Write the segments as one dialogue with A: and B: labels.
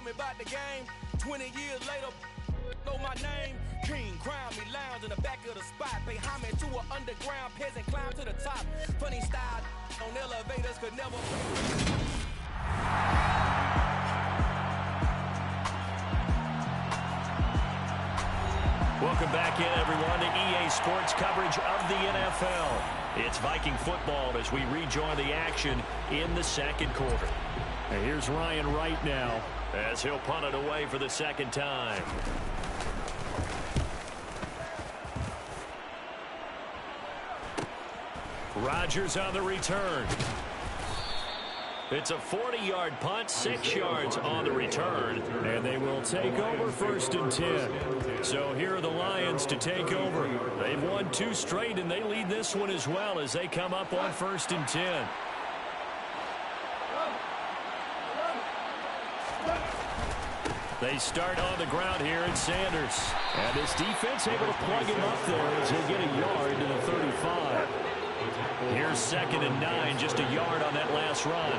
A: me about the game. 20 years later, know my name. King, crown me, lounge in the back of the spot. Pay homage to an underground peasant, climb to the top. Funny style on elevators could never pay.
B: Welcome back in, everyone, to EA Sports coverage of the NFL. It's Viking football as we rejoin the action in the second quarter. And here's Ryan Wright now as he'll punt it away for the second time. Rodgers on the return. It's a 40-yard punt, 6 yards on the return, and they will take over 1st and 10. So here are the Lions to take over. They've won 2 straight, and they lead this one as well as they come up on 1st and 10. They start on the ground here at Sanders. And this defense able to plug him up there as he'll get a yard to the 35. Here's 2nd and 9, just a yard on that last run.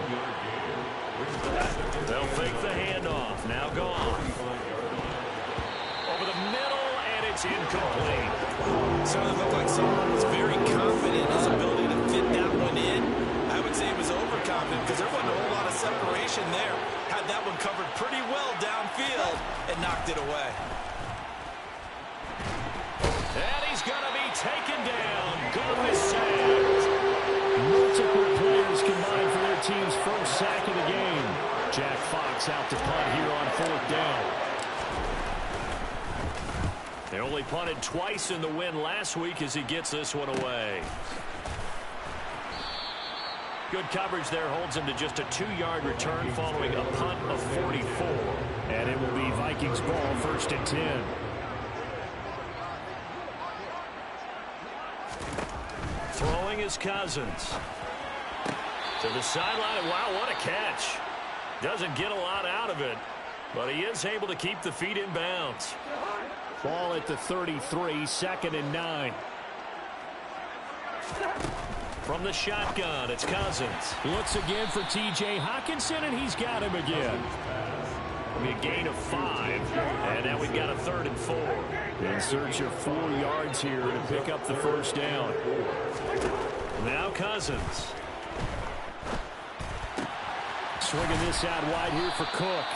B: They'll fake the handoff. Now gone. Over the middle, and it's incomplete.
C: Certainly looked like someone was very confident in his ability to fit that one in. I would say he was overconfident because there wasn't a whole lot of separation there. Had that one covered pretty well downfield and knocked it away.
B: And he's going to be taken down. Goff is sacked. Multiple players combined for their team's first sack of the game. Jack Fox out to punt here on 4th down. They only punted twice in the win last week as he gets this one away. Good coverage there holds him to just a 2-yard return following a punt of 44. And it will be Vikings ball 1st and 10. Throwing is Cousins. To the sideline. Wow, what a catch. Doesn't get a lot out of it, but he is able to keep the feet in bounds. Ball at the 33, 2nd and 9. From the shotgun, it's Cousins. Looks again for T.J. Hockenson, and he's got him again. It'll be a gain of 5, and now we've got a 3rd and 4. In search of 4 yards here to pick up the 1st down. Now Cousins. Swinging this out wide here for Cook.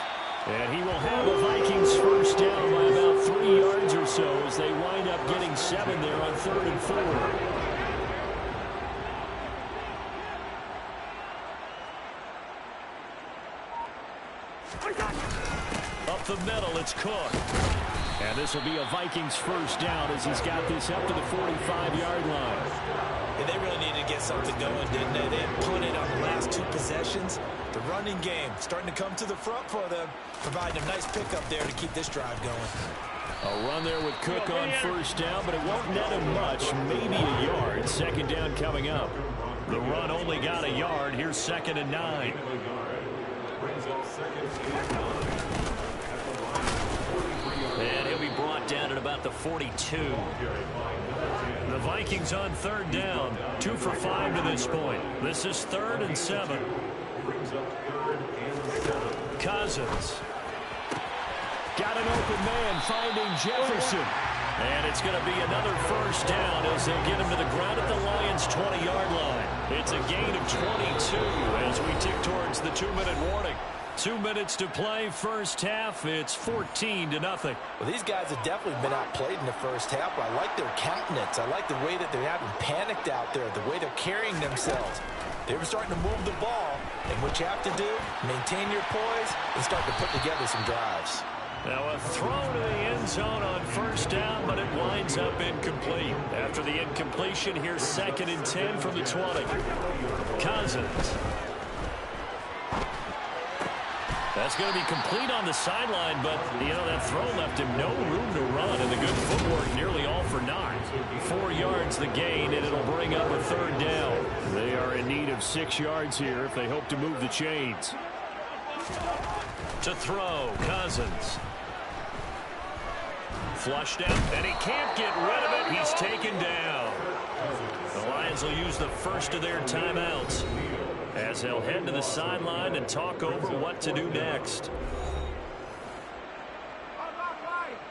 B: And he will have a Vikings 1st down by about 3 yards or so as they wind up getting 7 there on 3rd and 4. Up the middle, it's Cook. And this will be a Vikings 1st down as he's got this up to the 45-yard line.
C: And they really needed to get something going, didn't they? They had punted on the last 2 possessions. The running game starting to come to the front for them, providing a nice pickup there to keep this drive going.
B: A run there with Cook on 1st down, but it won't net him much, maybe a yard. 2nd down coming up. The run only got a yard. Here's 2nd and 9. And he'll be brought down at about the 42. The Vikings on 3rd down. 2 for 5 to this point. This is 3rd and 7. Cousins. Got an open man finding Jefferson. And it's going to be another 1st down as they get him to the ground at the Lions' 20-yard line. It's a gain of 22 as we tick towards the 2-minute warning. 2 minutes to play, 1st half. It's 14-0.
C: Well, these guys have definitely been outplayed in the 1st half, but I like their countenance. I like the way that they're having panicked out there, the way they're carrying themselves. They were starting to move the ball, and what you have to do, maintain your poise and start to put together some drives.
B: Now a throw to the end zone on 1st down, but it winds up incomplete. After the incompletion, here's 2nd and 10 from the 20. Cousins. That's going to be complete on the sideline, but, that throw left him no room to run, and the good footwork nearly all for naught. 4 yards the gain, and it'll bring up a 3rd down. They are in need of 6 yards here if they hope to move the chains. To throw, Cousins. Flushed out, and he can't get rid of it. He's taken down. The Lions will use the first of their timeouts as they'll head to the sideline and talk over what to do next.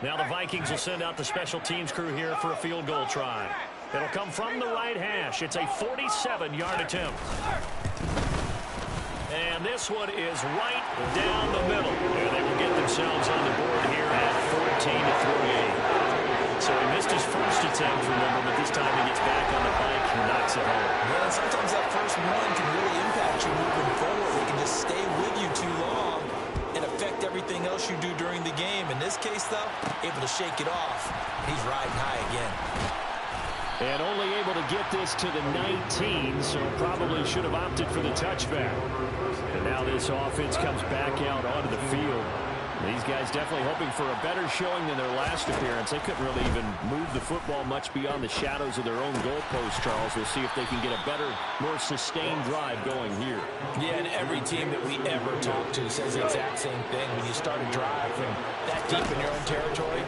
B: Now the Vikings will send out the special teams crew here for a field goal try. It'll come from the right hash. It's a 47-yard attempt. And this one is right down the middle. And they will get themselves on the board here at 14-3. So he missed his first attempt, remember, but this time he gets back on the bike and knocks it home.
C: Yeah, sometimes that first one can really impact you moving forward. It can just stay with you too long and affect everything else you do during the game. In this case, though, able to shake it off. He's riding high again.
B: And only able to get this to the 19, so probably should have opted for the touchback. And now this offense comes back out onto the field. These guys definitely hoping for a better showing than their last appearance. They couldn't really even move the football much beyond the shadows of their own goalpost, Charles. We'll see if they can get a better, more sustained drive going here.
C: Yeah, and every team that we ever talk to says the exact same thing. When you start a drive from that deep in your own territory,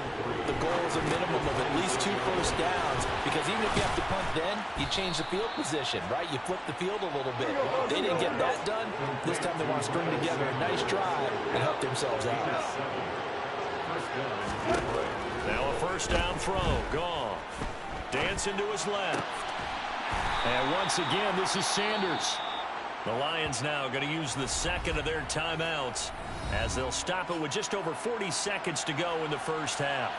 C: the goal is a minimum of at least 2 first downs, because even if you have to punt then, you change the field position, right? You flip the field a little bit. They didn't get that done. This time they want to string together a nice drive and help themselves out.
B: Now a first down throw, gone. Dancing to his left. And once again, this is Sanders. The Lions now going to use the second of their timeouts as they'll stop it with just over 40 seconds to go in the first half.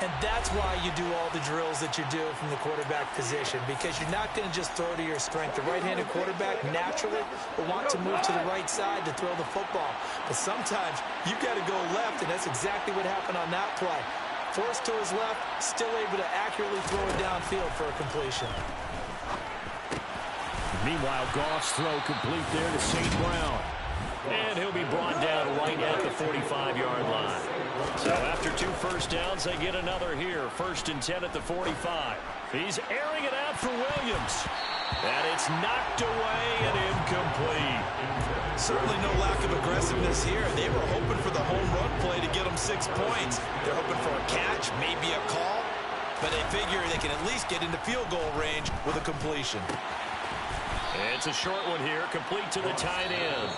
C: And that's why you do all the drills that you do from the quarterback position, because you're not going to just throw to your strength. The right-handed quarterback naturally will want to move to the right side to throw the football. But sometimes you got to go left, and that's exactly what happened on that play. Forced to his left, still able to accurately throw it downfield for a completion.
B: Meanwhile, Goff's throw complete there to St. Brown. And he'll be brought down right at the 45-yard line. So after 2 first downs, they get another here. 1st and 10 at the 45. He's airing it out for Williams. And it's knocked away and incomplete.
C: Certainly no lack of aggressiveness here. They were hoping for the home run play to get them 6 points. They're hoping for a catch, maybe a call. But they figure they can at least get into field goal range with a completion.
B: It's a short one here, complete to the tight end.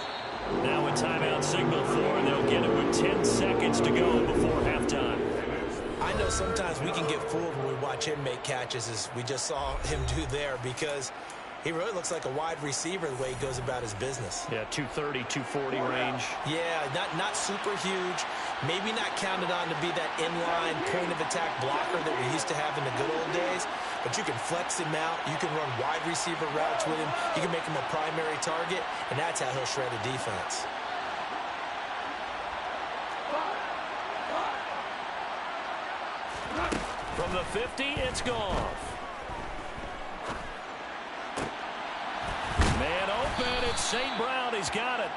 B: Now a timeout signal for, and they'll get it with 10 seconds to go before halftime.
C: I know sometimes we can get fooled when we watch him make catches, as we just saw him do there, because he really looks like a wide receiver the way he goes about his business.
B: Yeah, 230, 240 range.
C: Yeah, not super huge. Maybe not counted on to be that inline point-of-attack blocker that we used to have in the good old days. But you can flex him out. You can run wide receiver routes with him. You can make him a primary target, and that's how he'll shred a defense.
B: From the 50, it's Goff. Man open, it's St. Brown. He's got it.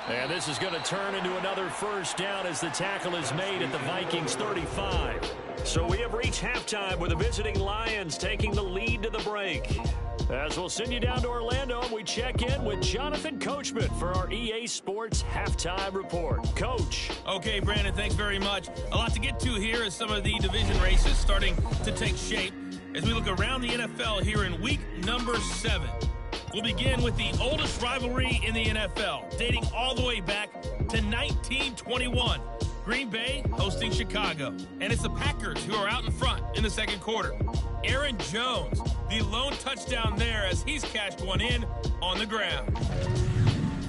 B: And this is going to turn into another first down as the tackle is made at the Vikings 35. So we have reached halftime with the visiting Lions taking the lead to the break. As we'll send you down to Orlando, and we check in with Jonathan Coachman for our EA Sports Halftime Report. Coach.
D: Okay, Brandon, thanks very much. A lot to get to here as some of the division races starting to take shape as we look around the NFL here in week number 7. We'll begin with the oldest rivalry in the NFL, dating all the way back to 1921. Green Bay hosting Chicago. And it's the Packers who are out in front in the second quarter. Aaron Jones, the lone touchdown there as he's cashed one in on the ground.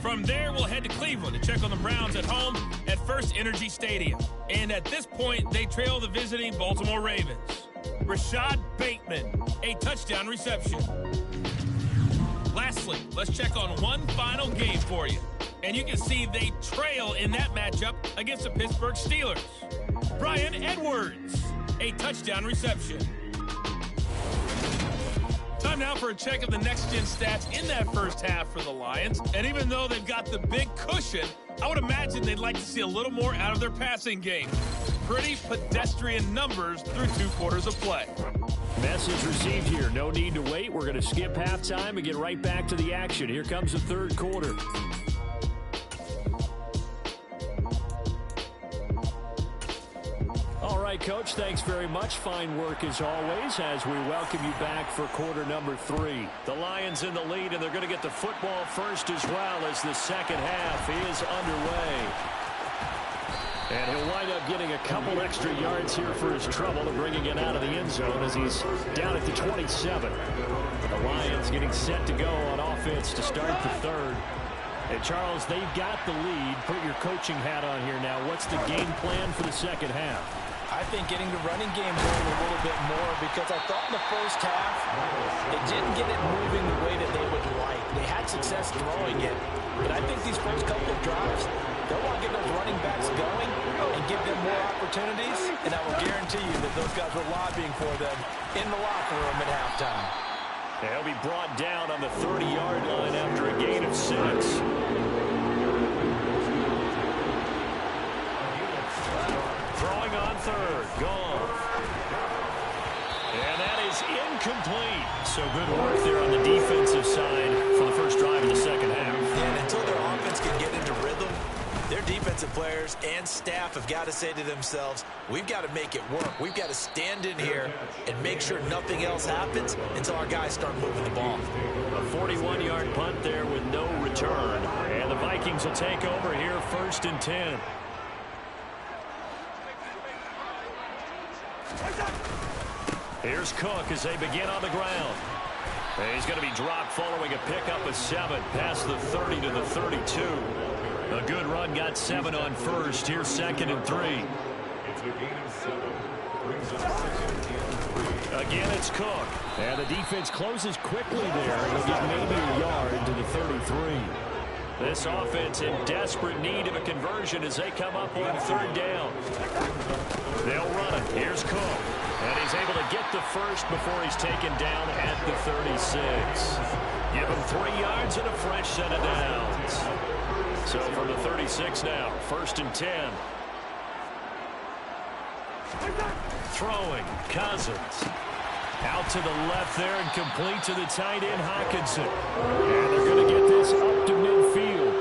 D: From there, we'll head to Cleveland to check on the Browns at home at First Energy Stadium. And at this point, they trail the visiting Baltimore Ravens. Rashad Bateman, a touchdown reception. Lastly, let's check on one final game for you. And you can see they trail in that matchup against the Pittsburgh Steelers. Bryan Edwards, a touchdown reception. Time now for a check of the next-gen stats in that first half for the Lions. And even though they've got the big cushion, I would imagine they'd like to see a little more out of their passing game. Pretty pedestrian numbers through 2 quarters of play.
B: Message received here. No need to wait. We're going to skip halftime and get right back to the action. Here comes the third quarter. All right, Coach, thanks very much. Fine work as always as we welcome you back for quarter number 3. The Lions in the lead, and they're going to get the football first as well as the second half is underway. And he'll wind up getting a couple extra yards here for his trouble and bringing it out of the end zone as he's down at the 27. The Lions getting set to go on offense to start the third. And, Charles, they've got the lead. Put your coaching hat on here now. What's the game plan for the second half?
C: I think getting the running game going a little bit more because I thought in the first half they didn't get it moving the way that they would like. They had success throwing it, but I think these first couple of drives, they'll want to get those running backs going and give them more opportunities, and I will guarantee you that those guys were lobbying for them in the locker room at halftime.
B: He'll be brought down on the 30-yard line after a gain of 6. Throwing on third. Goff. And that is incomplete. So good work there on the defensive side for the first drive of the second half.
C: And until their offense can get into rhythm, their defensive players and staff have got to say to themselves, we've got to make it work. We've got to stand in here and make sure nothing else happens until our guys start moving the ball.
B: A 41-yard punt there with no return. And the Vikings will take over here 1st and 10. Here's Cook as they begin on the ground. And he's going to be dropped following a pickup of 7 past the 30 to the 32. A good run got 7 on first. Here's 2nd and 3. Again, it's Cook. And the defense closes quickly there. He'll get maybe a yard to the 33. This offense in desperate need of a conversion as they come up on 3rd down. They'll run it. Here's Cook. And he's able to get the first before he's taken down at the 36. Give him 3 yards and a fresh set of downs. So from the 36 now, 1st and 10. Throwing, Cousins. Out to the left there and complete to the tight end, Hockenson. And they're going to get this up to midfield.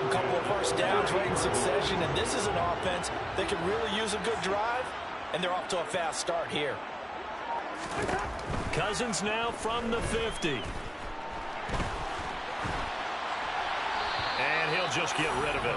C: A couple of first downs right in succession, and this is an offense that can really use a good drive, and they're off to a fast start here.
B: Cousins now from the 50. And he'll just get rid of it.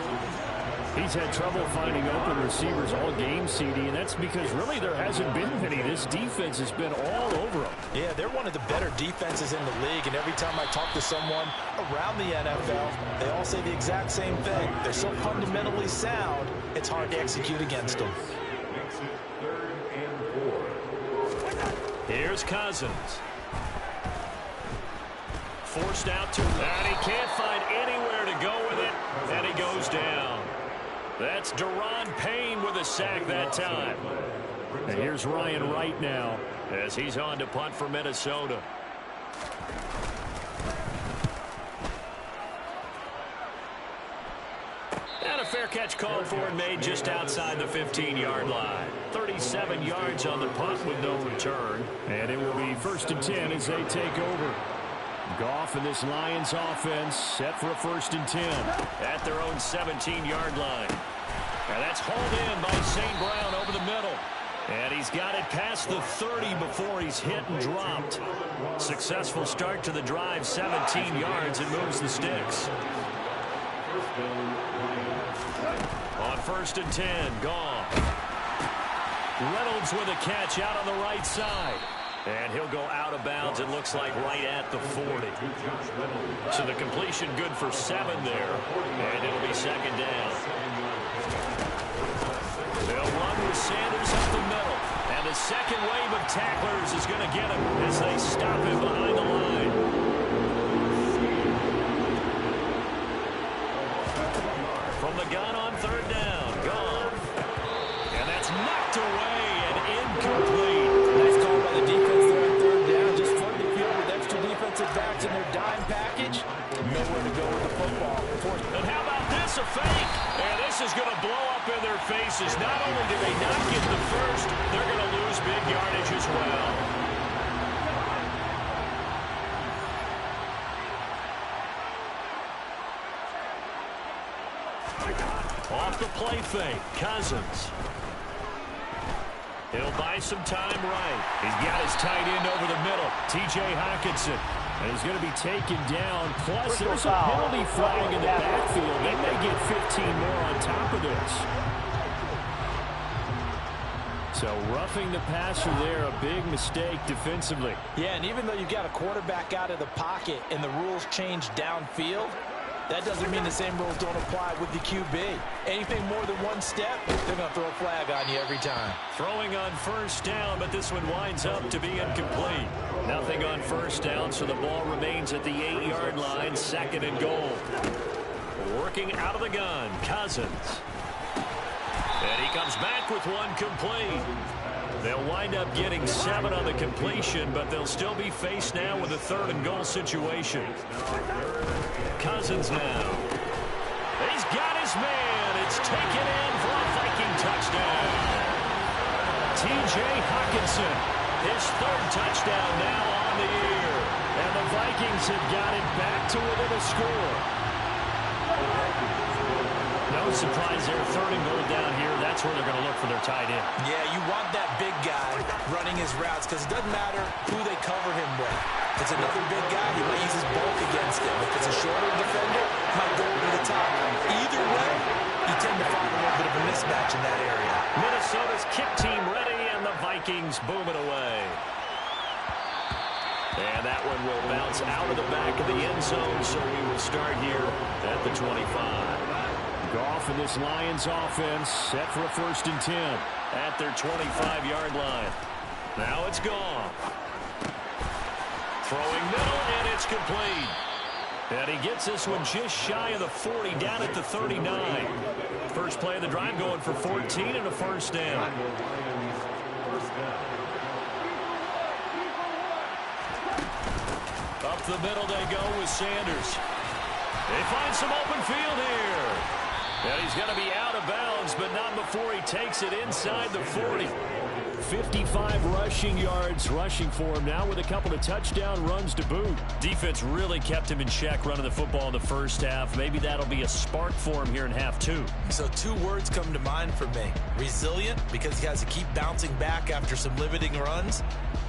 B: He's had trouble finding open receivers all game, CD, and that's because really there hasn't been many. This defense has been all over them.
C: Yeah, they're one of the better defenses in the league, and every time I talk to someone around the NFL, they all say the exact same thing. They're so fundamentally sound, it's hard to execute against them.
B: Here's Cousins. Forced out to, and he can't find anywhere to go with it, and he goes down. That's Daron Payne with a sack that time. And here's Ryan Wright now as he's on to punt for Minnesota. And a fair catch called for and made just outside the 15-yard line. 37 yards on the punt with no return. And it will be 1st and 10 as they take over. Goff and this Lions offense set for a 1st and 10 at their own 17-yard line. And that's hauled in by St. Brown over the middle. And he's got it past the 30 before he's hit and dropped. Successful start to the drive, 17 yards, and moves the sticks. On 1st and 10, Goff. Reynolds with a catch out on the right side. And he'll go out of bounds, it looks like, right at the 40. So the completion good for 7 there. And it'll be 2nd down. They'll run with Sanders up the middle. And the second wave of tacklers is going to get him as they stop him behind the line. From the gun on 3rd down, Goff. And that's knocked away and incomplete.
C: Nice call by the defense there on 3rd down. Just flood the field with extra defensive backs in their dime package. Nowhere to go with the football.
B: And how about this, a fake? And this is going to blow up in their faces. Not only did they not get the first, they're going to lose big yardage as well. Off the play fake, Cousins. He'll buy some time right. He's got his tight end over the middle, T.J. Hockenson. And he's going to be taken down. Plus, there's a penalty flag in the backfield. They may get 15 more on top of this. So roughing the passer there, a big mistake defensively.
C: Yeah, and even though you've got a quarterback out of the pocket and the rules change downfield, that doesn't mean the same rules don't apply with the QB. Anything more than one step, they're going to throw a flag on you every time.
B: Throwing on first down, but this one winds up to be incomplete. Nothing on first down, so the ball remains at the 8-yard line, 2nd and goal. Working out of the gun, Cousins. And he comes back with one complete. They'll wind up getting 7 on the completion, but they'll still be faced now with a 3rd and goal situation. Cousins now. He's got his man. It's taken in for a Viking touchdown. T.J. Hawkinson, his 3rd touchdown now on the year. And the Vikings have got it back to within a score. No surprise there, 3rd and goal down here. That's where they're going to look for their tight end.
C: Yeah, you want that big guy running his routes because it doesn't matter who they cover him with. If it's another big guy, he might use his bulk against him. If it's a shorter defender, he might go over the top. Either way, you tend to find a little bit of a mismatch in that area.
B: Minnesota's kick team ready, and the Vikings boom it away. And that one will bounce out of the back of the end zone, so we will start here at the 25. Goff and this Lions offense set for a 1st and 10 at their 25-yard line. Now it's Goff. Throwing middle, and it's complete. And he gets this one just shy of the 40, down at the 39. First play of the drive going for 14 and a 1st down. Up the middle they go with Sanders. They find some open field here. And he's going to be out of bounds, but not before he takes it inside the 40. 55 rushing yards rushing for him now with a couple of touchdown runs to boot. Defense really kept him in check running the football in the first half. Maybe that'll be a spark for him here in half 2.
C: So 2 words come to mind for me. Resilient, because he has to keep bouncing back after some limiting runs.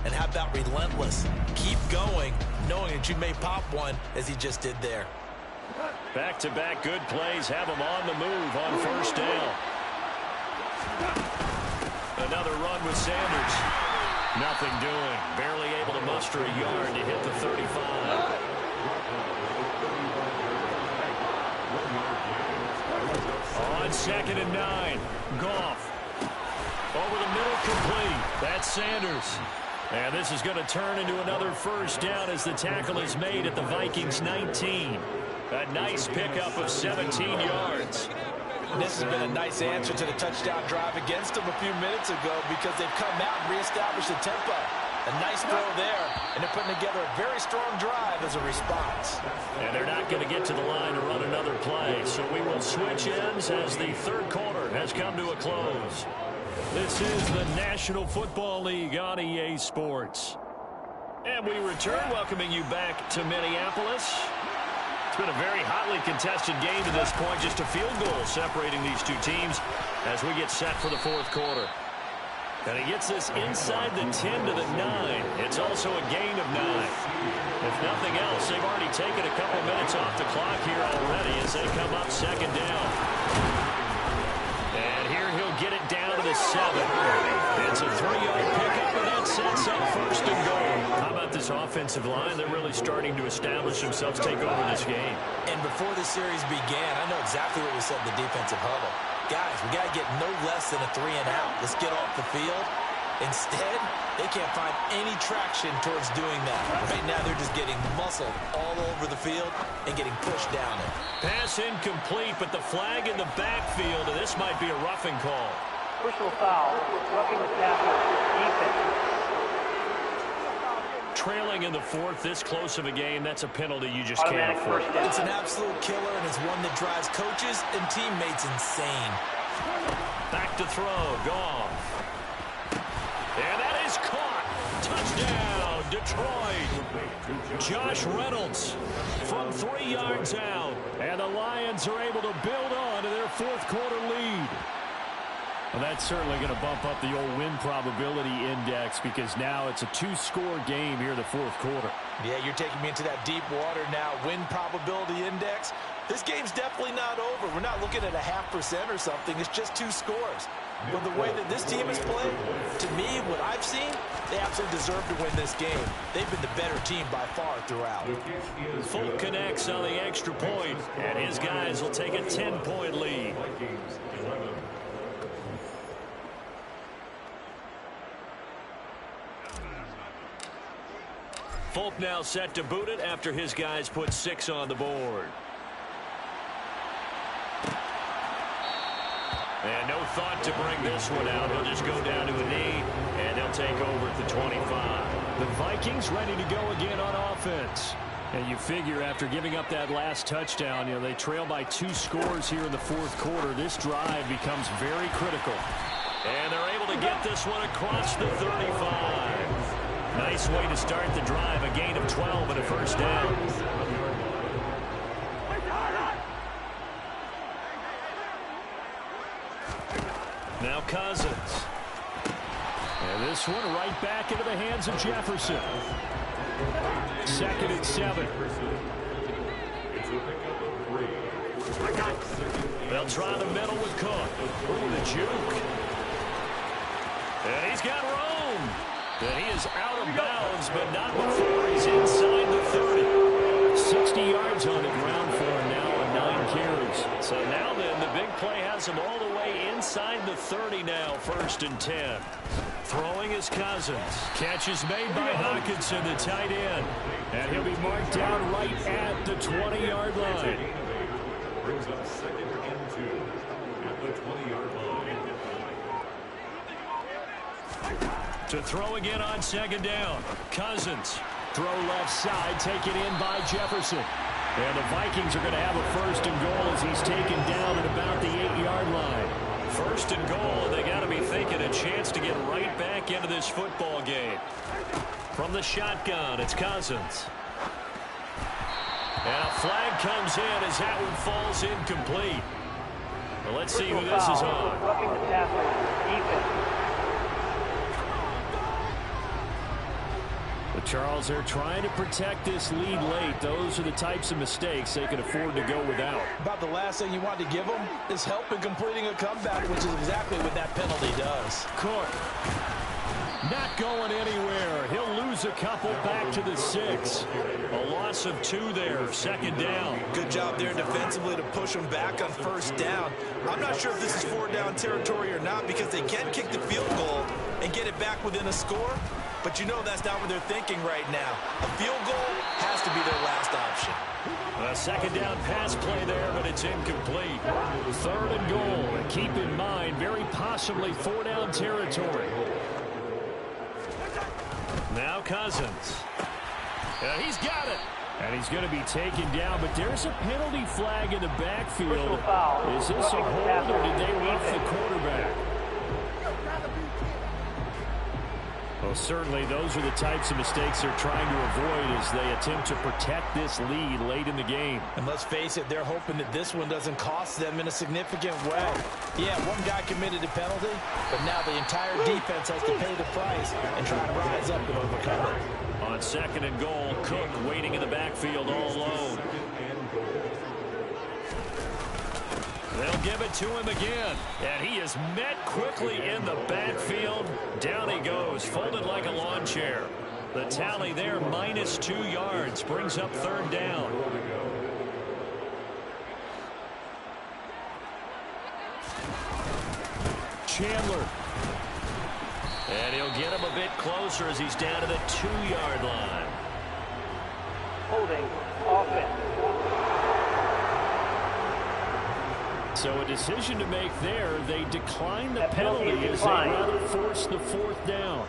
C: And how about relentless? Keep going, knowing that you may pop one as he just did there.
B: Back-to-back good plays have him on the move on first down. Another run with Sanders. Nothing doing. Barely able to muster a yard to hit the 35. On 2nd and 9. Goff. Over the middle, complete. That's Sanders. And this is going to turn into another first down as the tackle is made at the Vikings 19. A nice pickup of 17 yards.
C: And this has been a nice answer to the touchdown drive against them a few minutes ago because they've come out and reestablished the tempo. A nice throw there, and they're putting together a very strong drive as a response.
B: And they're not going to get to the line to run another play, so we will switch ends as the 3rd quarter has come to a close. This is the National Football League on EA Sports. And we return, welcoming you back to Minneapolis. It's been a very hotly contested game to this point. Just a field goal separating these 2 teams as we get set for the 4th quarter. And he gets this inside the 10 to the 9. It's also a gain of 9. If nothing else, they've already taken a couple minutes off the clock here already as they come up 2nd down. And here he'll get it down to the 7. It's a 3-yard pickup, and that sets up 1st and goal. How about this offensive line? They're really starting to establish themselves, take over this game.
C: And before the series began, I know exactly what we said in the defensive huddle. Guys, we got to get no less than a 3-and-out. Let's get off the field. Instead, they can't find any traction towards doing that. Right now, they're just getting muscled all over the field and getting pushed down it.
B: Pass incomplete, but the flag in the backfield, and this might be a roughing call.
E: Personal foul, roughing the tackle, defense.
B: Trailing in the 4th, this close of a game, that's a penalty you just can't afford.
C: It's an absolute killer, and it's one that drives coaches and teammates insane.
B: Back to throw, Goff. And that is caught. Touchdown, Detroit. Josh Reynolds from 3 yards out. And the Lions are able to build on to their 4th quarter lead. Well, that's certainly going to bump up the old win probability index because now it's a 2-score game here in the 4th quarter.
C: Yeah, you're taking me into that deep water now. Win probability index, This game's definitely not over. We're not looking at a 0.5% or something. It's just 2 scores. But the way that this team has played, to me, what I've seen, they absolutely deserve to win this game. They've been the better team by far throughout.
B: Folk connects on the extra point, and his guys will take a 10-point lead. Folk now set to boot it after his guys put 6 on the board. And no thought to bring this one out. He'll just go down to a knee, and they'll take over at the 25. The Vikings ready to go again on offense. And you figure after giving up that last touchdown, they trail by 2 scores here in the 4th quarter. This drive becomes very critical. And they're able to get this one across the 35. Nice way to start the drive, a gain of 12 and a first down. Now Cousins. And this one right back into the hands of Jefferson. 2nd and 7. They'll try the middle with Cook. Ooh, the juke. And he's got room. And he is out of bounds, but not before he's inside the 30. 60 yards on the ground for him now on 9 carries. So now then, the big play has him all the way inside the 30 now, 1st and 10. Throwing is Cousins. Catch is made by Hawkinson, the tight end. And he'll be marked down right at the 20-yard line.
F: Brings up 2nd and 2 at the 20-yard line.
B: To throw again on 2nd down. Cousins. Throw left side, taken in by Jefferson. And the Vikings are going to have a 1st and goal as he's taken down at about the 8-yard line. 1st and goal, and they got to be thinking a chance to get right back into this football game. From the shotgun, it's Cousins. And a flag comes in as that one falls incomplete. Well, let's see who this is on.
E: Roughing the tackle, defense.
B: But Charles, they're trying to protect this lead late. Those are the types of mistakes they can afford to go without.
C: About the last thing you want to give them is help in completing a comeback, which is exactly what that penalty does.
B: Cook. Not going anywhere. He'll lose a couple back to the 6. A loss of 2 there. 2nd down.
C: Good job there defensively to push them back on 1st down. I'm not sure if this is 4-down territory or not because they can kick the field goal and get it back within a score. But you know that's not what they're thinking right now. A field goal has to be their last option.
B: A 2nd down pass play there, but it's incomplete. 3rd and goal. And keep in mind, very possibly 4-down territory. Now Cousins. He's got it. And he's going to be taken down, but there's a penalty flag in the backfield. Is this a hold or did they rough the quarterback? Well, certainly those are the types of mistakes they're trying to avoid as they attempt to protect this lead late in the game.
C: And let's face it, they're hoping that this one doesn't cost them in a significant way. Yeah, one guy committed a penalty, but now the entire defense has to pay the price and try to rise up and overcome it.
B: On 2nd and goal, Cook waiting in the backfield all alone. They'll give it to him again. And he is met quickly in the backfield. Down he goes, folded like a lawn chair. The tally there, minus 2 yards, brings up 3rd down. Chandler. And he'll get him a bit closer as he's down to the 2-yard line.
E: Holding offense.
B: So a decision to make there. They decline the penalty as they rather force the 4th down.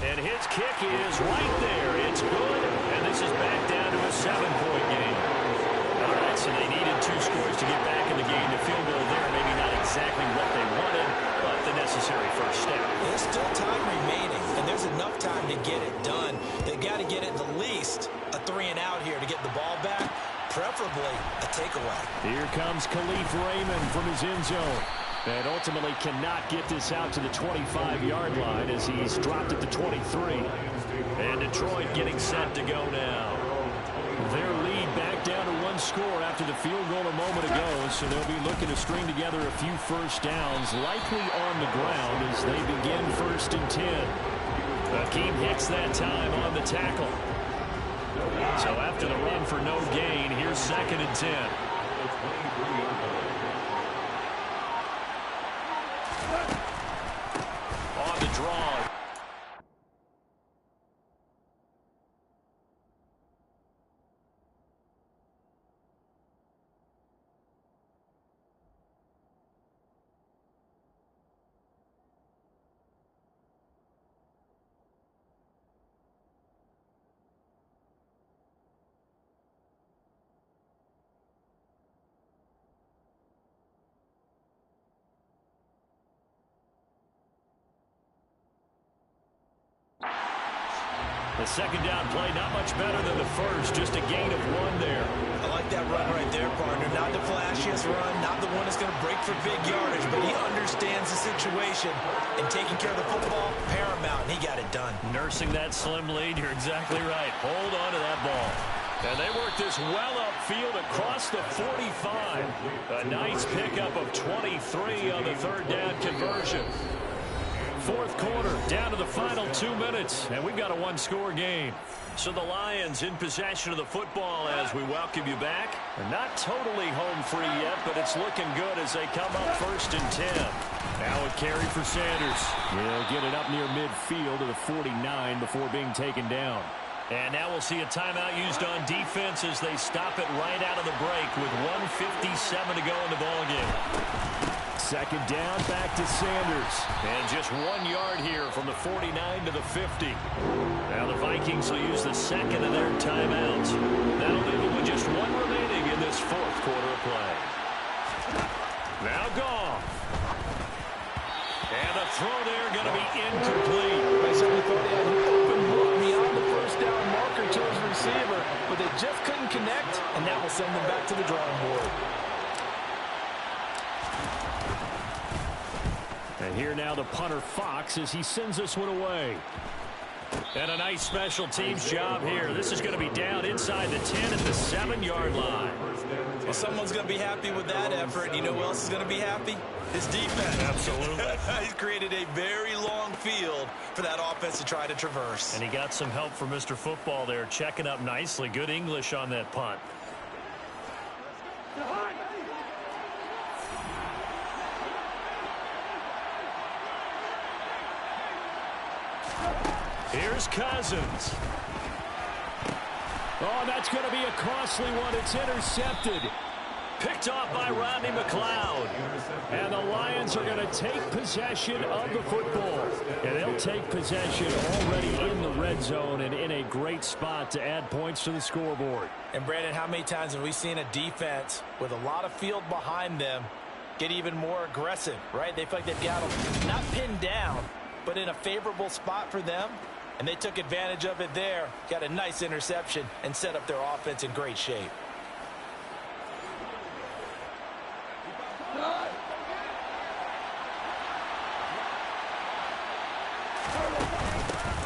B: And his kick is right there. It's good. And this is back down to a 7-point game. All right, so they needed 2 scores to get back in the game. The field goal there, maybe not exactly what they wanted, but the necessary first step.
C: There's still time remaining, and there's enough time to get it done. They got to get at the least a 3-and-out here to get the ball back, preferably a takeaway.
B: Here comes Khalif Raymond from his end zone. And ultimately cannot get this out to the 25-yard line as he's dropped at the 23. And Detroit getting set to go now. Their lead back down to one score after the field goal a moment ago, so they'll be looking to string together a few first downs, likely on the ground as they begin 1st and 10. Akeem Hicks that time on the tackle. So after the run for no gain, here's 2nd and 10. On the draw. The 2nd down play, not much better than the first, just a gain of 1 there.
C: I like that run right there, partner. Not the flashiest run, not the one that's going to break for big yardage, but he understands the situation, and taking care of the football, paramount, and he got it done.
B: Nursing that slim lead, you're exactly right. Hold on to that ball. And they work this well upfield across the 45. A nice pickup of 23 on the 3rd down conversion. 4th quarter, down to the final 2 minutes, and we've got a 1-score game. So the Lions in possession of the football as we welcome you back. They're not totally home free yet, but it's looking good as they come up 1st and 10. Now a carry for Sanders. He'll get it up near midfield to the 49 before being taken down. And now we'll see a timeout used on defense as they stop it right out of the break with 1:57 to go in the ballgame. 2nd down, back to Sanders. And just 1 yard here from the 49 to the 50. Now the Vikings will use the 2nd of their timeouts. That'll leave them with just 1 remaining in this 4th quarter of play. Now Goff. And the throw there going to be incomplete.
C: I certainly thought he had an open look beyond the 1st down marker to his receiver, but they just couldn't connect, and that will send them back to the drawing board.
B: And here now the punter Fox as he sends this one away. And a nice special teams job here. This is going to be down inside the 10 at the 7-yard line.
C: Well, someone's going to be happy with that effort. You know who else is going to be happy? His defense.
B: Absolutely.
C: He's created a very long field for that offense to try to traverse.
B: And he got some help from Mr. Football there, checking up nicely. Good English on that punt. Here's Cousins. Oh, that's going to be a costly one. It's intercepted. Picked off by Rodney McLeod. And the Lions are going to take possession of the football. And they'll take possession already in the red zone and in a great spot to add points to the scoreboard.
C: And, Brandon, how many times have we seen a defense with a lot of field behind them get even more aggressive, right? They feel like they've got them not pinned down, but in a favorable spot for them. And they took advantage of it there, got a nice interception, and set up their offense in great shape.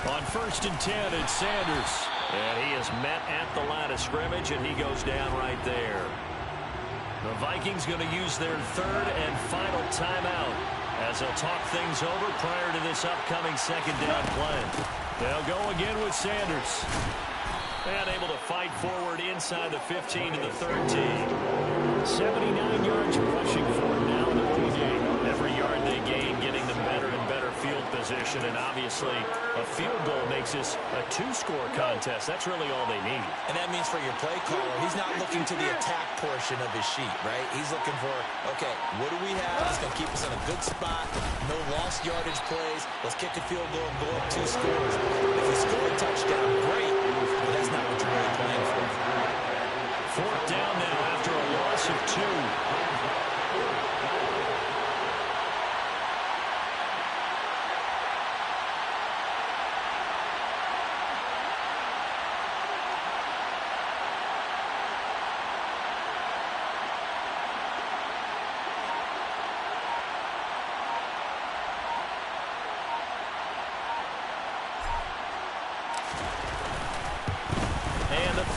B: On 1st and 10, it's Sanders. And he is met at the line of scrimmage, and he goes down right there. The Vikings going to use their 3rd and final timeout as they'll talk things over prior to this upcoming 2nd down play. They'll go again with Sanders. And able to fight forward inside the 15 to the 13. 79 yards rushing for him now in the ball game. Every yard they gain getting them better and better field position. And obviously a field goal makes this a 2-score contest. That's really all they need.
C: And that means for your play caller, he's not looking to the attack portion of his sheet, right? He's looking for, okay, what do we have that's going to keep us in a good spot? No lost yardage plays. Let's kick a field goal and go up 2 scores. If you score a touchdown, great. But that's not what you're really playing for.
B: 4th down now after a loss of 2.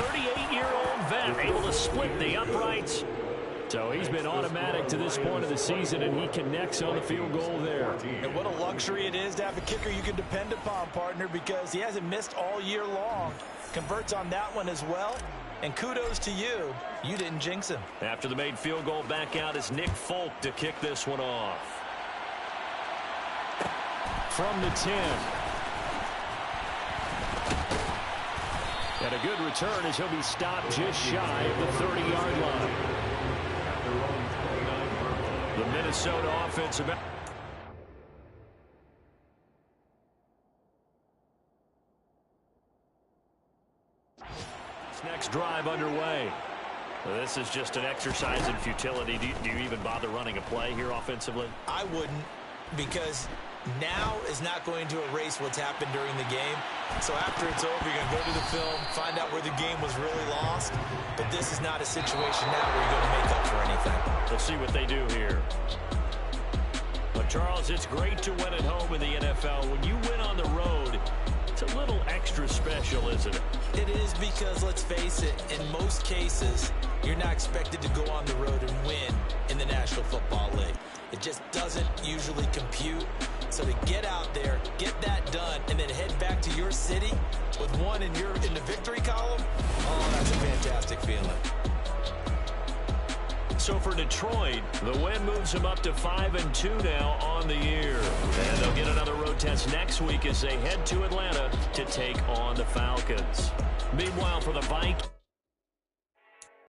B: 38-year-old vet able to split the uprights. So he's been automatic to this point of the season, and he connects on the field goal there.
C: And what a luxury it is to have a kicker you can depend upon, partner, because he hasn't missed all year long. Converts on that one as well. And kudos to you. You didn't jinx him.
B: After the made field goal, back out is Nick Folk to kick this one off. From the 10. And a good return as he'll be stopped just shy of the 30-yard line. The Minnesota offensive. Next drive underway. This is just an exercise in futility. Do you even bother running a play here offensively?
C: I wouldn't, because now is not going to erase what's happened during the game. So after it's over, you're going to go to the film, find out where the game was really lost. But this is not a situation now where you're going to make up for anything.
B: Let's see what they do here. But Charles, it's great to win at home in the NFL. When you win on the road, it's a little extra special, isn't it?
C: It is, because, let's face it, in most cases, you're not expected to go on the road and win in the National Football League. It just doesn't usually compute. So to get out there, get that done, and then head back to your city with one in the victory column, oh, that's a fantastic feeling.
B: So for Detroit, the win moves them up to 5-2 now on the year. And they'll get another road test next week as they head to Atlanta to take on the Falcons. Meanwhile, for the Vikings.